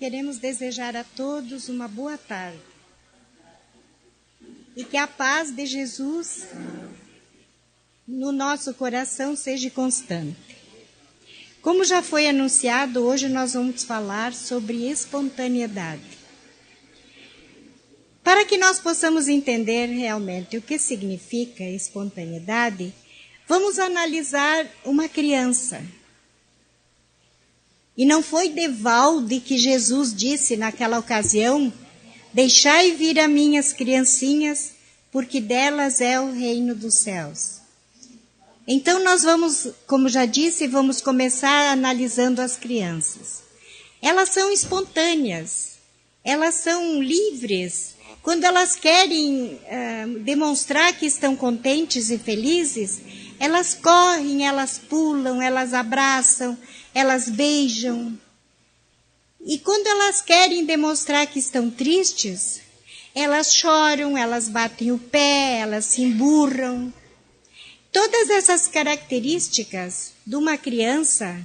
queremos desejar a todos uma boa tarde. E que a paz de Jesus no nosso coração seja constante. Como já foi anunciado, hoje nós vamos falar sobre espontaneidade. Para que nós possamos entender realmente o que significa espontaneidade, vamos analisar uma criança. E não foi devalde que Jesus disse naquela ocasião: deixai vir a minhas criancinhas, porque delas é o reino dos céus. Então nós vamos, como já disse, vamos começar analisando as crianças. Elas são espontâneas, elas são livres. Quando elas querem demonstrar que estão contentes e felizes, elas correm, elas pulam, elas abraçam, elas beijam. E quando elas querem demonstrar que estão tristes, elas choram, elas batem o pé, elas se emburram. Todas essas características de uma criança,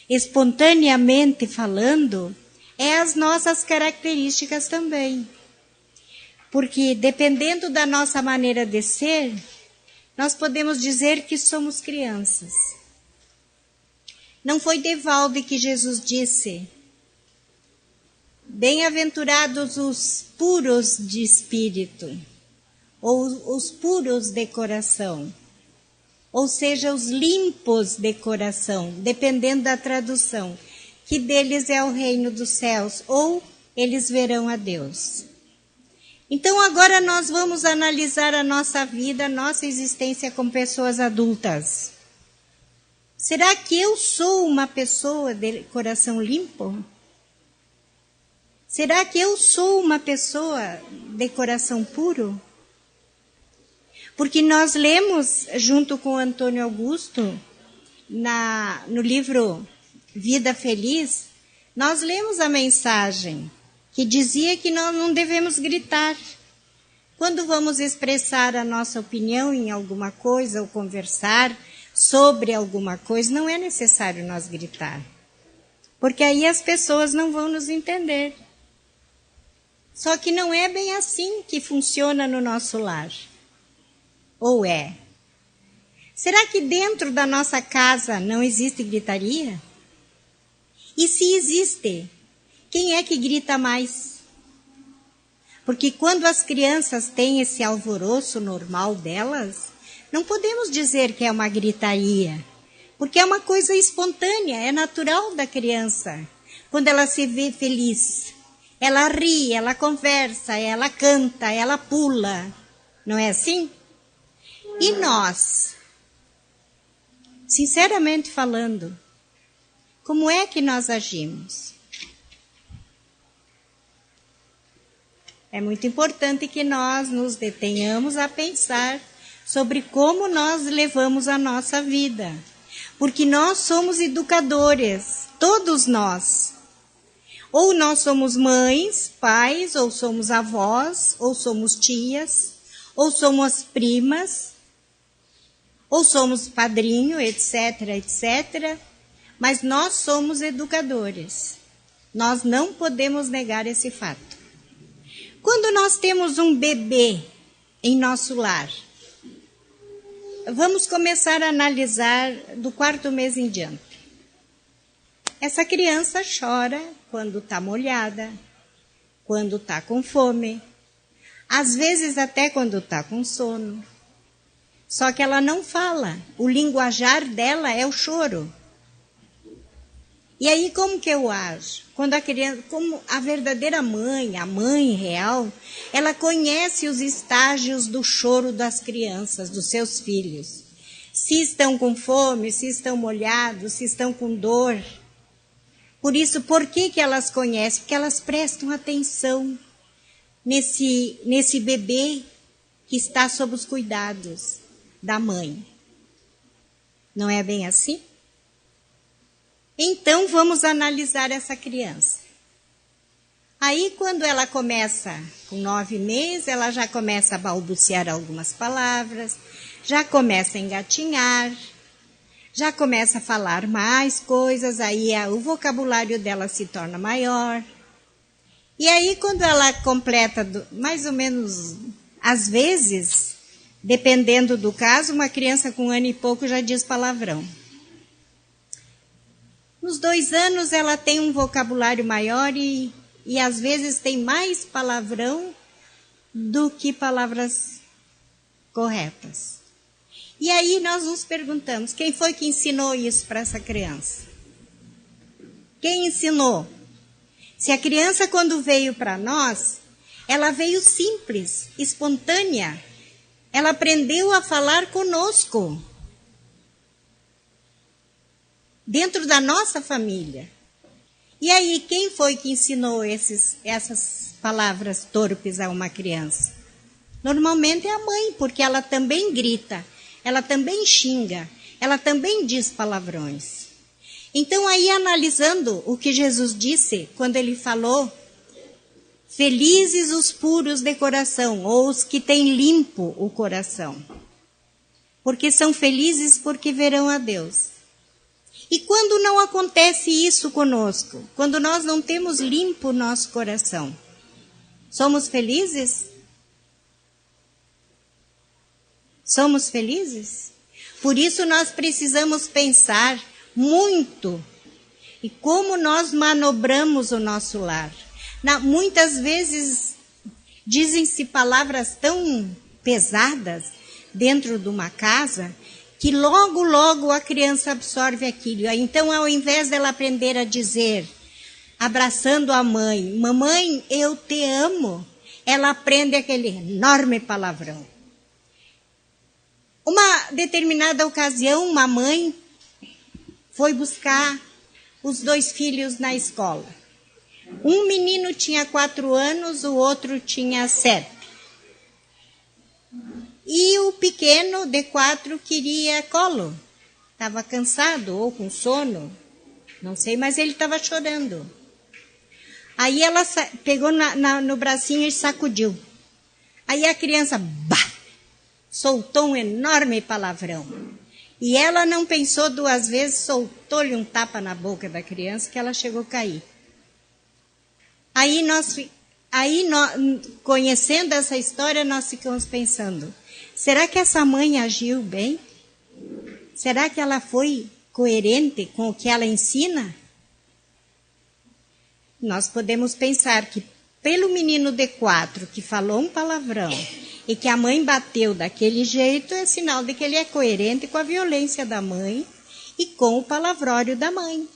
espontaneamente falando, é as nossas características também. Porque dependendo da nossa maneira de ser, nós podemos dizer que somos crianças. Não foi devalde que Jesus disse: bem-aventurados os puros de espírito, ou os puros de coração, ou seja, os limpos de coração, dependendo da tradução, que deles é o reino dos céus, ou eles verão a Deus. Então agora nós vamos analisar a nossa vida, a nossa existência como pessoas adultas. Será que eu sou uma pessoa de coração limpo? Será que eu sou uma pessoa de coração puro? Porque nós lemos, junto com Antônio Augusto, no livro Vida Feliz, nós lemos a mensagem que dizia que nós não devemos gritar. Quando vamos expressar a nossa opinião em alguma coisa ou conversar sobre alguma coisa, não é necessário nós gritar, porque aí as pessoas não vão nos entender. Só que não é bem assim que funciona no nosso lar. Ou é? Será que dentro da nossa casa não existe gritaria? E se existe, quem é que grita mais? Porque quando as crianças têm esse alvoroço normal delas, não podemos dizer que é uma gritaria, porque é uma coisa espontânea, é natural da criança. Quando ela se vê feliz, ela ri, ela conversa, ela canta, ela pula. Não é assim? E nós, sinceramente falando, como é que nós agimos? É muito importante que nós nos detenhamos a pensar sobre como nós levamos a nossa vida. Porque nós somos educadores, todos nós. Ou nós somos mães, pais, ou somos avós, ou somos tias, ou somos primas, ou somos padrinho, etc, etc. Mas nós somos educadores. Nós não podemos negar esse fato. Quando nós temos um bebê em nosso lar, vamos começar a analisar do 4º mês em diante. Essa criança chora quando está molhada, quando está com fome, às vezes até quando está com sono. Só que ela não fala, o linguajar dela é o choro. E aí como que eu ajo? Quando a criança, como a verdadeira mãe, a mãe real, ela conhece os estágios do choro das crianças, dos seus filhos. Se estão com fome, se estão molhados, se estão com dor. Por isso, por que elas conhecem? Porque elas prestam atenção nesse bebê que está sob os cuidados da mãe. Não é bem assim? Então, vamos analisar essa criança. Aí, quando ela começa com 9 meses, ela já começa a balbuciar algumas palavras, já começa a engatinhar. já começa a falar mais coisas, aí o vocabulário dela se torna maior. E aí, quando ela completa mais ou menos, às vezes, dependendo do caso, uma criança com 1 ano e pouco já diz palavrão. Nos 2 anos ela tem um vocabulário maior e às vezes tem mais palavrão do que palavras corretas. E aí nós nos perguntamos, quem foi que ensinou isso para essa criança? Quem ensinou? Se a criança, quando veio para nós, ela veio simples, espontânea. Ela aprendeu a falar conosco, dentro da nossa família. E aí, quem foi que ensinou essas palavras torpes a uma criança? Normalmente é a mãe, porque ela também grita, ela também xinga, ela também diz palavrões. Então, aí analisando o que Jesus disse, quando ele falou, felizes os puros de coração, ou os que têm limpo o coração, porque são felizes porque verão a Deus. E quando não acontece isso conosco, quando nós não temos limpo o nosso coração, somos felizes? Somos felizes? Por isso nós precisamos pensar muito e como nós manobramos o nosso lar. Muitas vezes dizem-se palavras tão pesadas dentro de uma casa que logo, logo a criança absorve aquilo. Então, ao invés dela aprender a dizer, abraçando a mãe, mamãe, eu te amo, ela aprende aquele enorme palavrão. Uma determinada ocasião, uma mãe foi buscar os 2 filhos na escola. Um menino tinha 4 anos, o outro tinha 7. E o pequeno, de 4, queria colo. Estava cansado ou com sono, não sei, mas ele estava chorando. Aí ela pegou no bracinho e sacudiu. Aí a criança, soltou um enorme palavrão. E ela não pensou 2 vezes, soltou-lhe um tapa na boca da criança que ela chegou a cair. Aí conhecendo essa história, nós ficamos pensando, será que essa mãe agiu bem? Será que ela foi coerente com o que ela ensina? Nós podemos pensar que pelo menino de 4 que falou um palavrão e que a mãe bateu daquele jeito, é sinal de que ele é coerente com a violência da mãe e com o palavrório da mãe.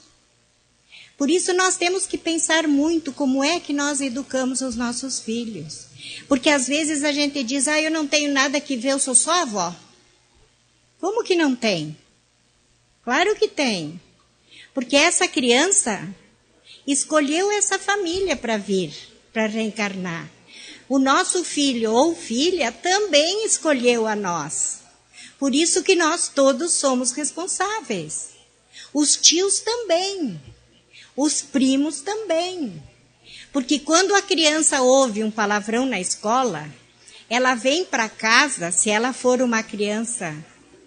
Por isso nós temos que pensar muito como é que nós educamos os nossos filhos. Porque às vezes a gente diz, eu não tenho nada que ver, eu sou só avó. Como que não tem? Claro que tem. Porque essa criança escolheu essa família para vir, para reencarnar. O nosso filho ou filha também escolheu a nós. Por isso que nós todos somos responsáveis. Os tios também. Os primos também. Porque quando a criança ouve um palavrão na escola, ela vem para casa, se ela for uma criança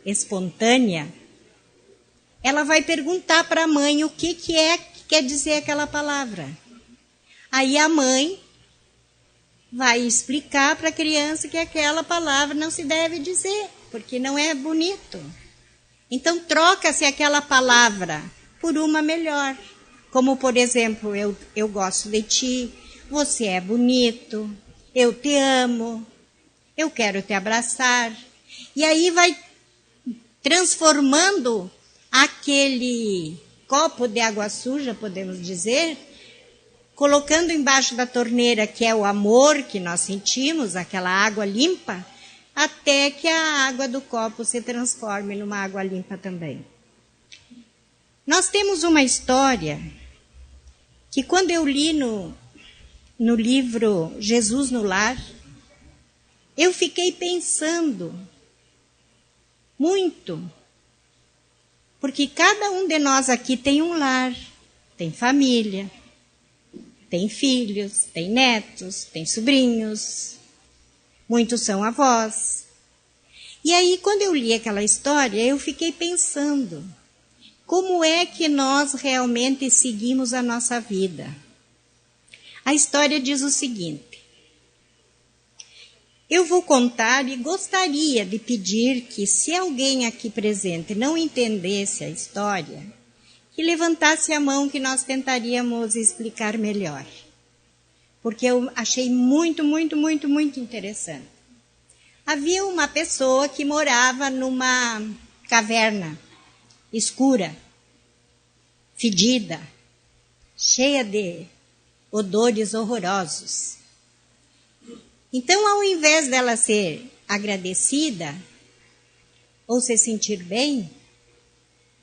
espontânea, ela vai perguntar para a mãe o que quer dizer aquela palavra. Aí a mãe vai explicar para a criança que aquela palavra não se deve dizer, porque não é bonito. Então troca-se aquela palavra por uma melhor. Como, por exemplo, eu gosto de ti, você é bonito, eu te amo, eu quero te abraçar. E aí vai transformando aquele copo de água suja, podemos dizer, colocando embaixo da torneira, que é o amor que nós sentimos, aquela água limpa, até que a água do copo se transforme numa água limpa também. Nós temos uma história que quando eu li no livro Jesus no Lar, eu fiquei pensando muito, porque cada um de nós aqui tem um lar, tem família, tem filhos, tem netos, tem sobrinhos, muitos são avós. E aí, quando eu li aquela história, eu fiquei pensando, como é que nós realmente seguimos a nossa vida. A história diz o seguinte: eu vou contar e gostaria de pedir que, se alguém aqui presente não entendesse a história, que levantasse a mão que nós tentaríamos explicar melhor. Porque eu achei muito, muito, muito, muito interessante. Havia uma pessoa que morava numa caverna escura, fedida, cheia de odores horrorosos. Então, ao invés dela ser agradecida ou se sentir bem,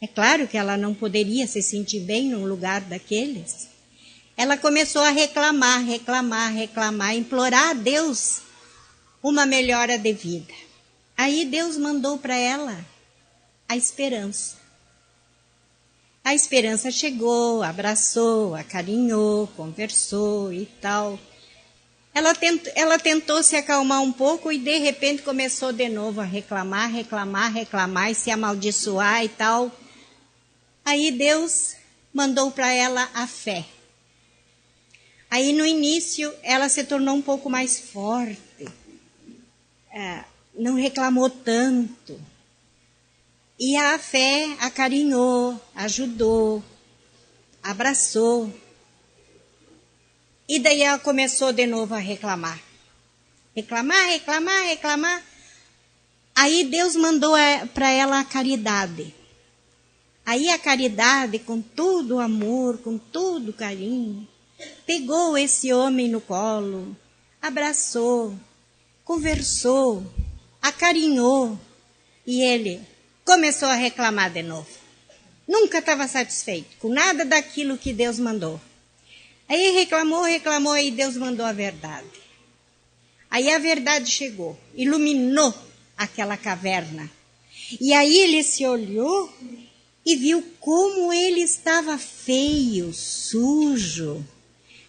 é claro que ela não poderia se sentir bem num lugar daqueles, ela começou a reclamar, implorar a Deus uma melhora de vida. Aí Deus mandou para ela a esperança. A esperança chegou, abraçou, acarinhou, conversou e tal. Ela tentou se acalmar um pouco e de repente começou de novo a reclamar e se amaldiçoar e tal. Aí Deus mandou para ela a fé. Aí no início ela se tornou um pouco mais forte, não reclamou tanto. E a fé acarinhou, ajudou, abraçou. E daí ela começou de novo a reclamar. Reclamar. Aí Deus mandou para ela a caridade. Aí a caridade, com todo o amor, com todo o carinho, pegou esse homem no colo, abraçou, conversou, acarinhou. E ele começou a reclamar de novo. Nunca estava satisfeito com nada daquilo que Deus mandou. Aí reclamou, e Deus mandou a verdade. Aí a verdade chegou, iluminou aquela caverna. E aí ele se olhou e viu como ele estava feio, sujo,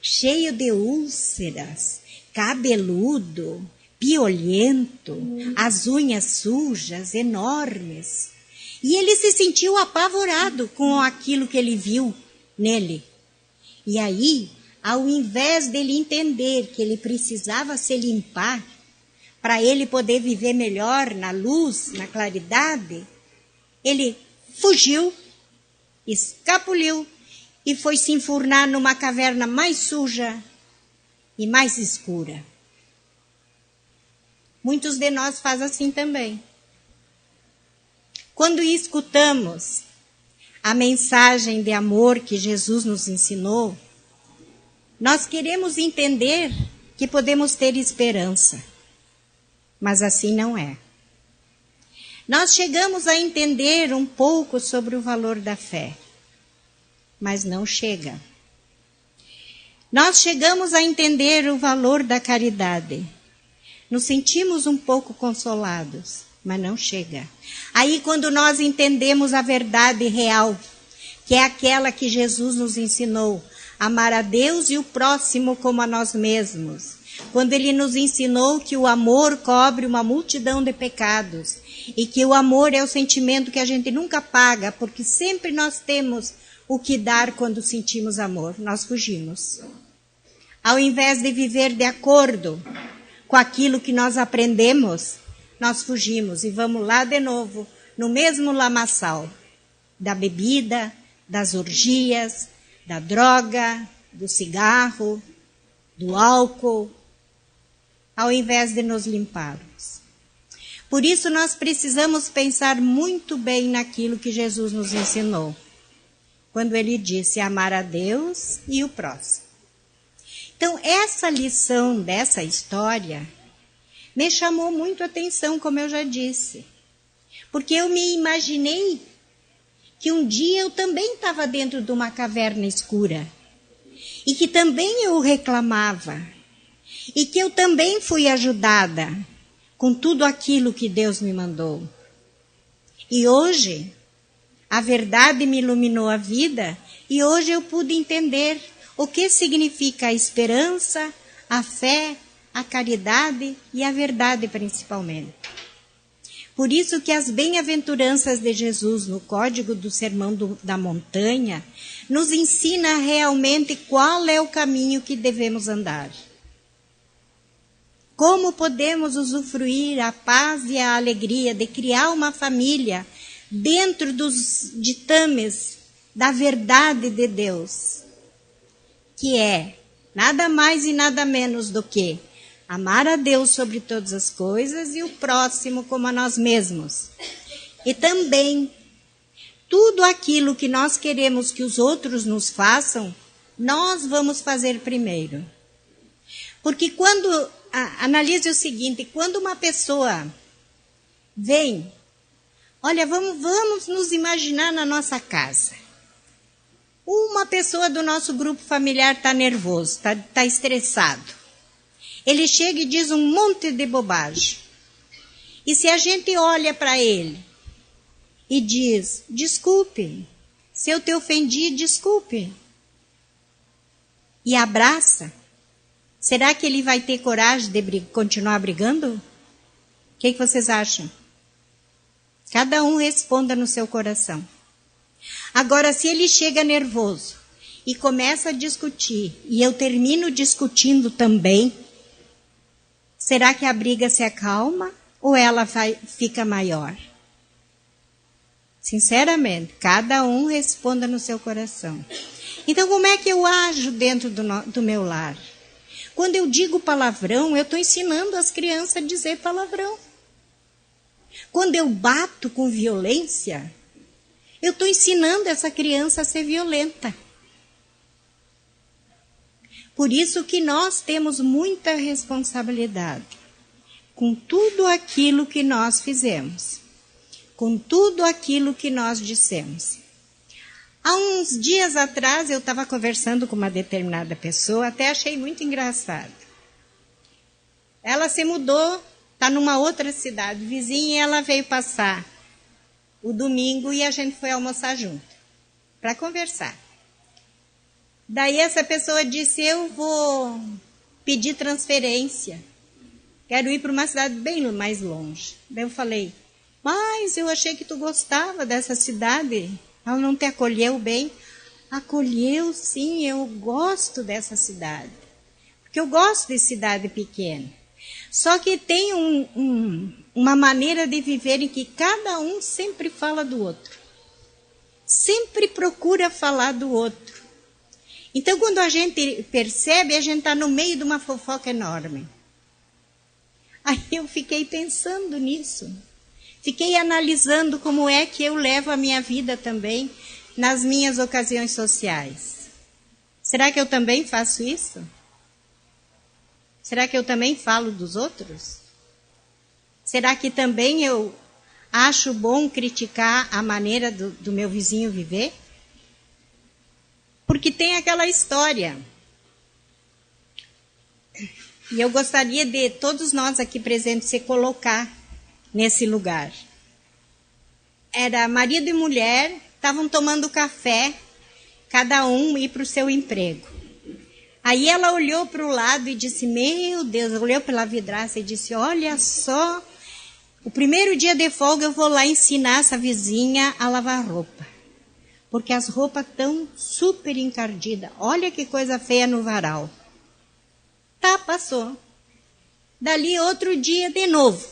cheio de úlceras, cabeludo, piolento, as unhas sujas, enormes. E ele se sentiu apavorado com aquilo que ele viu nele. E aí, ao invés dele entender que ele precisava se limpar para ele poder viver melhor na luz, na claridade, ele fugiu, escapuliu e foi se enfurnar numa caverna mais suja e mais escura. Muitos de nós fazem assim também. Quando escutamos a mensagem de amor que Jesus nos ensinou, nós queremos entender que podemos ter esperança, mas assim não é. Nós chegamos a entender um pouco sobre o valor da fé, mas não chega. Nós chegamos a entender o valor da caridade. Nos sentimos um pouco consolados, mas não chega. Aí quando nós entendemos a verdade real, que é aquela que Jesus nos ensinou, amar a Deus e o próximo como a nós mesmos. Quando ele nos ensinou que o amor cobre uma multidão de pecados e que o amor é o sentimento que a gente nunca paga, porque sempre nós temos o que dar quando sentimos amor. Nós fugimos. Ao invés de viver de acordo com aquilo que nós aprendemos, nós fugimos e vamos lá de novo, no mesmo lamaçal da bebida, das orgias, da droga, do cigarro, do álcool, ao invés de nos limparmos. Por isso nós precisamos pensar muito bem naquilo que Jesus nos ensinou, quando ele disse amar a Deus e o próximo. Então, essa lição dessa história me chamou muito a atenção, como eu já disse, porque eu me imaginei que um dia eu também estava dentro de uma caverna escura e que também eu reclamava e que eu também fui ajudada com tudo aquilo que Deus me mandou. E hoje, a verdade me iluminou a vida e hoje eu pude entender o que significa a esperança, a fé, a caridade e a verdade principalmente. Por isso que as bem-aventuranças de Jesus no Código do Sermão da Montanha nos ensina realmente qual é o caminho que devemos andar. Como podemos usufruir a paz e a alegria de criar uma família dentro dos ditames da verdade de Deus, que é nada mais e nada menos do que amar a Deus sobre todas as coisas e o próximo como a nós mesmos. E também, tudo aquilo que nós queremos que os outros nos façam, nós vamos fazer primeiro. Porque analise o seguinte, quando uma pessoa vem, olha, vamos nos imaginar na nossa casa. Uma pessoa do nosso grupo familiar está nervoso, está estressado. Ele chega e diz um monte de bobagem. E se a gente olha para ele e diz, desculpe, se eu te ofendi, desculpe, e abraça, será que ele vai ter coragem de continuar brigando? O que vocês acham? Cada um responda no seu coração. Agora, se ele chega nervoso e começa a discutir, e eu termino discutindo também, será que a briga se acalma ou ela fica maior? Sinceramente, cada um responda no seu coração. Então, como é que eu ajo dentro do meu lar? Quando eu digo palavrão, eu estou ensinando as crianças a dizer palavrão. Quando eu bato com violência, eu estou ensinando essa criança a ser violenta. Por isso que nós temos muita responsabilidade com tudo aquilo que nós fizemos, com tudo aquilo que nós dissemos. Há uns dias atrás eu estava conversando com uma determinada pessoa, até achei muito engraçado. Ela se mudou, está numa outra cidade vizinha, e ela veio passar o domingo e a gente foi almoçar junto, para conversar. Daí essa pessoa disse, eu vou pedir transferência, quero ir para uma cidade bem mais longe. Daí eu falei, mas eu achei que tu gostava dessa cidade, ela não te acolheu bem? Acolheu sim, eu gosto dessa cidade, porque eu gosto de cidade pequena. Só que tem uma maneira de viver em que cada um sempre fala do outro, sempre procura falar do outro. Então, quando a gente percebe, a gente está no meio de uma fofoca enorme. Aí eu fiquei pensando nisso. Fiquei analisando como é que eu levo a minha vida também nas minhas ocasiões sociais. Será que eu também faço isso? Será que eu também falo dos outros? Será que também eu acho bom criticar a maneira do meu vizinho viver? Porque tem aquela história. E eu gostaria de todos nós aqui presentes se colocar nesse lugar. Era marido e mulher, estavam tomando café, cada um ir para o seu emprego. Aí ela olhou para o lado e disse, meu Deus, olhou pela vidraça e disse, olha só, o primeiro dia de folga eu vou lá ensinar essa vizinha a lavar roupa. Porque as roupas estão super encardidas. Olha que coisa feia no varal. Tá, passou. Dali outro dia de novo.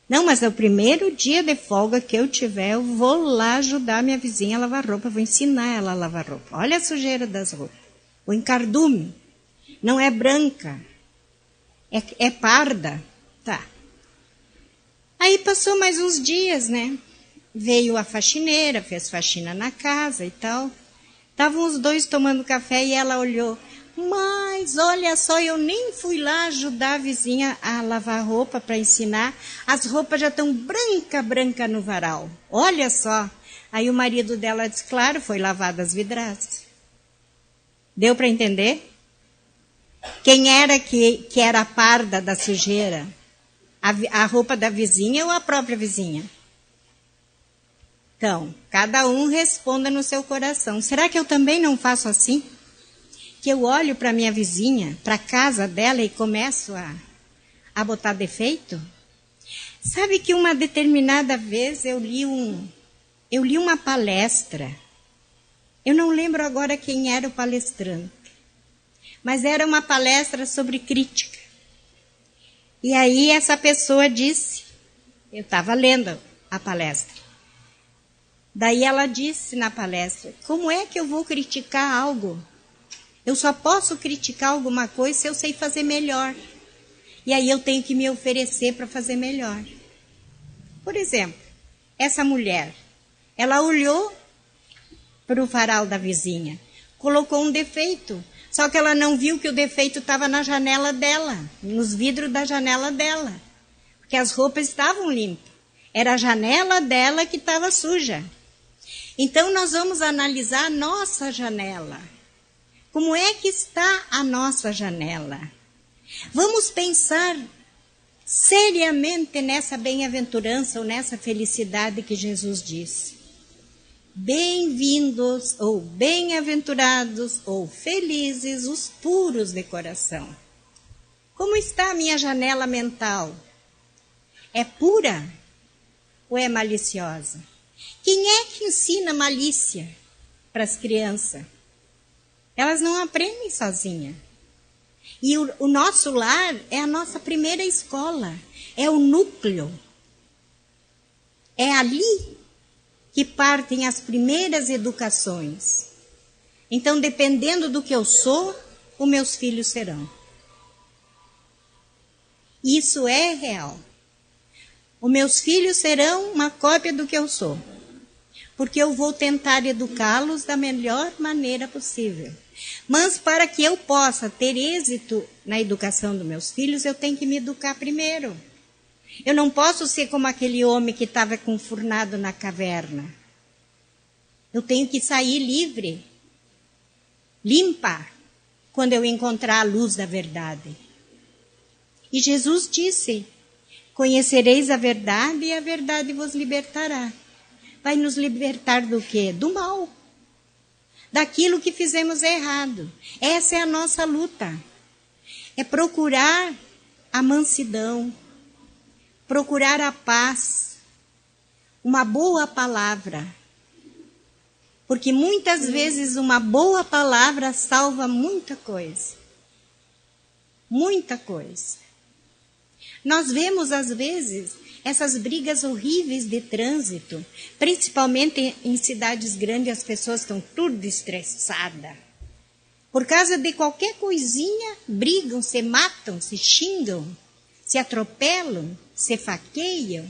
Não, mas é o primeiro dia de folga que eu tiver, eu vou lá ajudar minha vizinha a lavar roupa. Vou ensinar ela a lavar roupa. Olha a sujeira das roupas. O encardume. Não é branca. É parda. Tá. Aí passou mais uns dias, né? Veio a faxineira, fez faxina na casa e tal. Estavam os dois tomando café e ela olhou. Mas olha só, eu nem fui lá ajudar a vizinha a lavar roupa para ensinar. As roupas já estão branca no varal. Olha só. Aí o marido dela disse, claro, foi lavada as vidraças. Deu para entender? Quem era que era a parda da sujeira? A roupa da vizinha ou a própria vizinha? Então, cada um responda no seu coração. Será que eu também não faço assim? Que eu olho para minha vizinha, para a casa dela e começo a botar defeito? Sabe que uma determinada vez eu li uma palestra. Eu não lembro agora quem era o palestrante, mas era uma palestra sobre crítica. E aí essa pessoa disse, eu estava lendo a palestra, daí ela disse na palestra, como é que eu vou criticar algo? Eu só posso criticar alguma coisa se eu sei fazer melhor. E aí eu tenho que me oferecer para fazer melhor. Por exemplo, essa mulher, ela olhou para o varal da vizinha, colocou um defeito, só que ela não viu que o defeito estava na janela dela, nos vidros da janela dela, porque as roupas estavam limpas. Era a janela dela que estava suja. Então nós vamos analisar a nossa janela. Como é que está a nossa janela? Vamos pensar seriamente nessa bem-aventurança ou nessa felicidade que Jesus disse. Bem-vindos ou bem-aventurados ou felizes os puros de coração. Como está a minha janela mental? É pura ou é maliciosa? Quem é que ensina malícia para as crianças? Elas não aprendem sozinhas. E o nosso lar é a nossa primeira escola, é o núcleo. É ali que partem as primeiras educações. Então, dependendo do que eu sou, os meus filhos serão. Isso é real. Os meus filhos serão uma cópia do que eu sou, porque eu vou tentar educá-los da melhor maneira possível. Mas para que eu possa ter êxito na educação dos meus filhos, eu tenho que me educar primeiro. Eu não posso ser como aquele homem que estava confurnado na caverna. Eu tenho que sair livre, limpa, quando eu encontrar a luz da verdade. E Jesus disse, conhecereis a verdade e a verdade vos libertará. Vai nos libertar do quê? Do mal. Daquilo que fizemos errado. Essa é a nossa luta. É procurar a mansidão, procurar a paz, uma boa palavra. Porque muitas vezes uma boa palavra salva muita coisa. Muita coisa. Nós vemos às vezes essas brigas horríveis de trânsito, principalmente em cidades grandes, as pessoas estão tudo estressadas. Por causa de qualquer coisinha, brigam, se matam, se xingam, se atropelam, se faqueiam.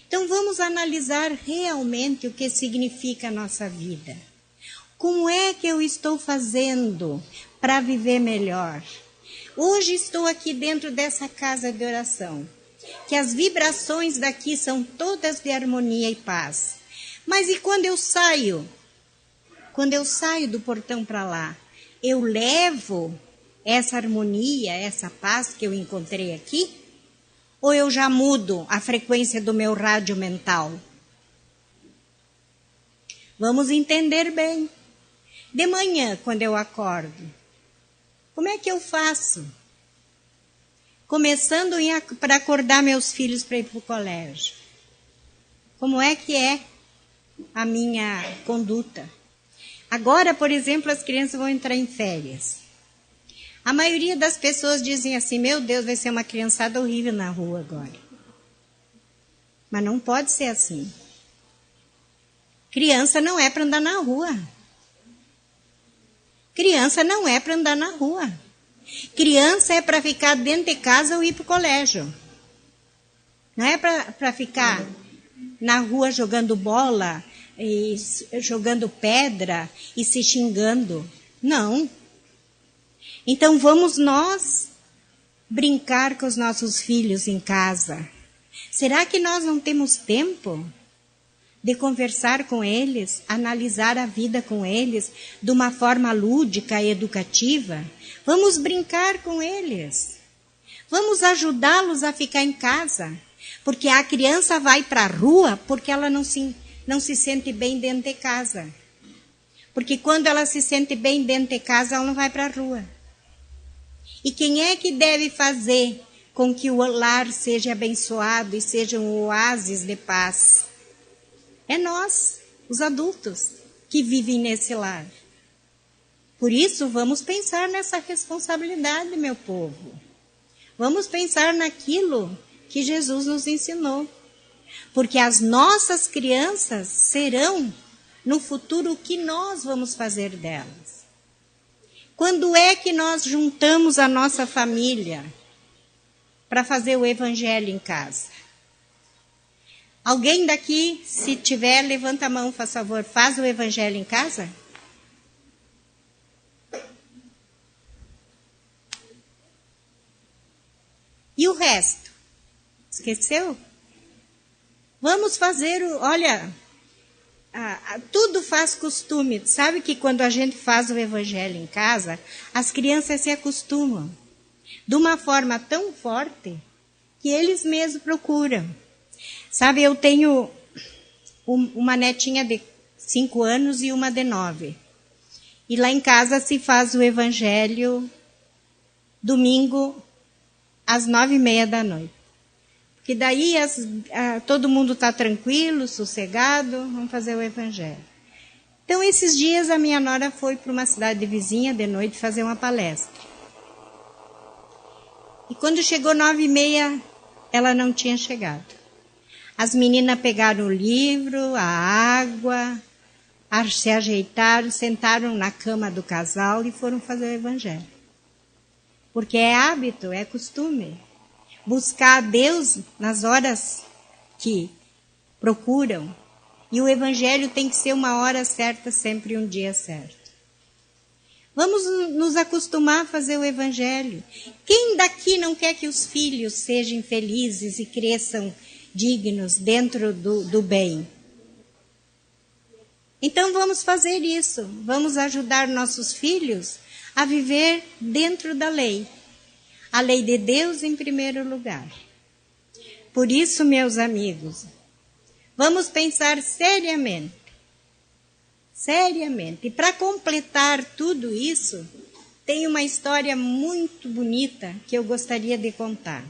Então vamos analisar realmente o que significa a nossa vida. Como é que eu estou fazendo para viver melhor? Hoje estou aqui dentro dessa casa de oração, que as vibrações daqui são todas de harmonia e paz. Mas e quando eu saio? Quando eu saio do portão para lá, eu levo essa harmonia, essa paz que eu encontrei aqui? Ou eu já mudo a frequência do meu rádio mental? Vamos entender bem. De manhã, quando eu acordo, como é que eu faço? Começando para acordar meus filhos para ir para o colégio. Como é que é a minha conduta? Agora, por exemplo, as crianças vão entrar em férias. A maioria das pessoas dizem assim, meu Deus, vai ser uma criançada horrível na rua agora. Mas não pode ser assim. Criança não é para andar na rua. Criança não é para andar na rua. Criança é para ficar dentro de casa ou ir para o colégio. Não é para ficar na rua jogando bola, e jogando pedra e se xingando. Não. Então vamos nós brincar com os nossos filhos em casa. Será que nós não temos tempo de conversar com eles, analisar a vida com eles de uma forma lúdica e educativa? Vamos brincar com eles. Vamos ajudá-los a ficar em casa. Porque a criança vai para a rua porque ela não se sente bem dentro de casa. Porque quando ela se sente bem dentro de casa, ela não vai para a rua. E quem é que deve fazer com que o lar seja abençoado e seja um oásis de paz? É nós, os adultos, que vivem nesse lar. Por isso, vamos pensar nessa responsabilidade, meu povo. Vamos pensar naquilo que Jesus nos ensinou. Porque as nossas crianças serão, no futuro, o que nós vamos fazer delas. Quando é que nós juntamos a nossa família para fazer o evangelho em casa? Alguém daqui, se tiver, levanta a mão, faz favor, faz o evangelho em casa? E o resto? Esqueceu? Vamos fazer olha, tudo faz costume. Sabe que quando a gente faz o evangelho em casa, as crianças se acostumam de uma forma tão forte que eles mesmos procuram. Sabe, eu tenho uma netinha de 5 anos e uma de 9. E lá em casa se faz o evangelho domingo às 9:30 da noite. Porque daí todo mundo está tranquilo, sossegado, vamos fazer o evangelho. Então, esses dias a minha nora foi para uma cidade vizinha de noite fazer uma palestra. E quando chegou 9:30, ela não tinha chegado. As meninas pegaram o livro, a água, se ajeitaram, sentaram na cama do casal e foram fazer o evangelho. Porque é hábito, é costume. Buscar a Deus nas horas que procuram. E o evangelho tem que ser uma hora certa, sempre um dia certo. Vamos nos acostumar a fazer o evangelho. Quem daqui não quer que os filhos sejam felizes e cresçam dignos dentro do bem? Então vamos fazer isso. Vamos ajudar nossos filhos a viver dentro da lei. A lei de Deus em primeiro lugar. Por isso, meus amigos, vamos pensar seriamente. Seriamente. E para completar tudo isso, tem uma história muito bonita que eu gostaria de contar.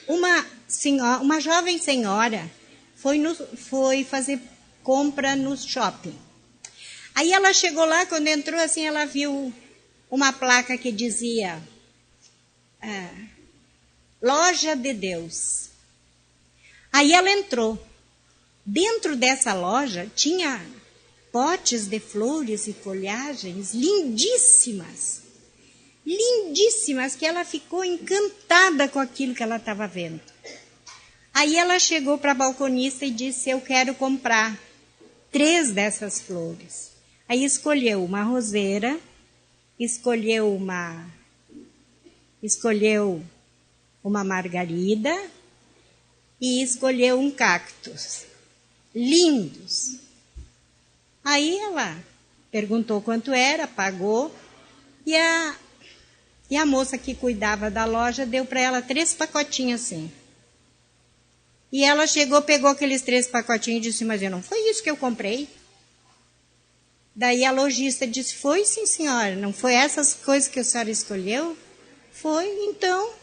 Uma jovem senhora foi fazer compra no shopping. Aí ela chegou lá, quando entrou assim, ela viu uma placa que dizia Loja de Deus. Aí ela entrou. Dentro dessa loja tinha potes de flores e folhagens lindíssimas. Lindíssimas, que ela ficou encantada com aquilo que ela estava vendo. Aí ela chegou para a balconista e disse, eu quero comprar 3 dessas flores. Aí escolheu uma roseira, escolheu uma margarida e escolheu um cactus. Lindos. Aí ela perguntou quanto era, pagou, e a moça que cuidava da loja deu para ela 3 pacotinhos assim. E ela chegou, pegou aqueles 3 pacotinhos e disse, mas não foi isso que eu comprei? Daí a lojista disse, foi sim senhora, não foi essas coisas que a senhora escolheu? Foi, então.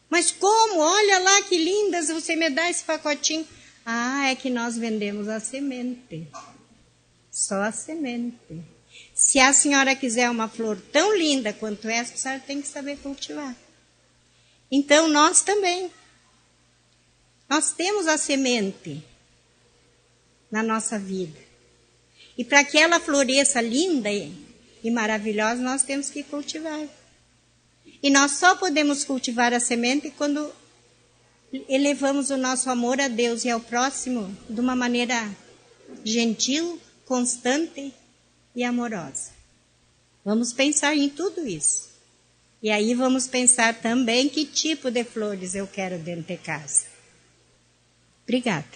Mas como? Olha lá que lindas, você me dá esse pacotinho. Ah, é que nós vendemos a semente. Só a semente. Se a senhora quiser uma flor tão linda quanto essa, a senhora tem que saber cultivar. Então, nós também. Nós temos a semente na nossa vida. E para que ela floresça linda e maravilhosa, nós temos que cultivar. E nós só podemos cultivar a semente quando elevamos o nosso amor a Deus e ao próximo de uma maneira gentil, constante e amorosa. Vamos pensar em tudo isso. E aí vamos pensar também que tipo de flores eu quero dentro de casa. Obrigada.